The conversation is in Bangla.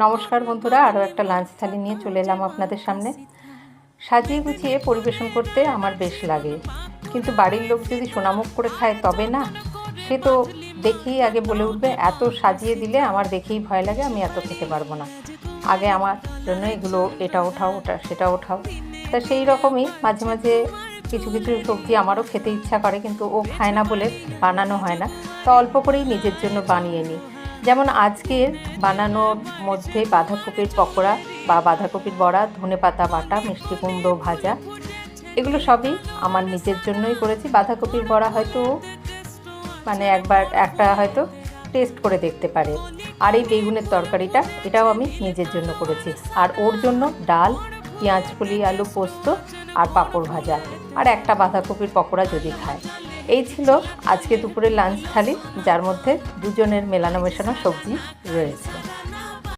নমস্কার বন্ধুরা, আরও একটা লাঞ্চ থালি নিয়ে চলে এলাম আপনাদের সামনে। সাজিয়ে গুছিয়ে পরিবেশন করতে আমার বেশ লাগে, কিন্তু বাড়ির লোক যদি সোনামুখ করে খায় তবে না, সে তো দেখেই আগে বলে উঠবে এত সাজিয়ে দিলে আমার দেখেই ভয় লাগে, আমি এত খেতে পারবো না, আগে আমার জন্য এগুলো এটা ওঠাও, ওটা সেটা ওঠাও। তা সেই রকমই মাঝে মাঝে কিছু কিছু সবজি আমারও খেতে ইচ্ছা করে, কিন্তু ও খায় না বলে বানানো হয় না। তো অল্প করেই নিজের জন্য বানিয়ে নিই। যেমন আজকের বানানোর মধ্যে বাঁধাকপির পকোড়া বা বাঁধাকপির বড়া, ধনেপাতা বাটা, মিষ্টি কুমড়ো ভাজা, এগুলো সবই আমার নিজের জন্যই করেছি। বাঁধাকপির বড়া হয়তো একবার একটা হয়তো টেস্ট করে দেখতে পারে। আর এই বেগুনের তরকারিটা, এটাও আমি নিজের জন্য করেছি। আর ওর জন্য ডাল, পেঁয়াজকলি, আলু পোস্ত আর পাঁপড় ভাজা, আর একটা বাঁধাকপির পকোড়া যদি খায়। এই ছিল আজকে দুপুরের লাঞ্চ থালি, যার মধ্যে দুজনের মেলানো মেশানো সবজি রয়েছে।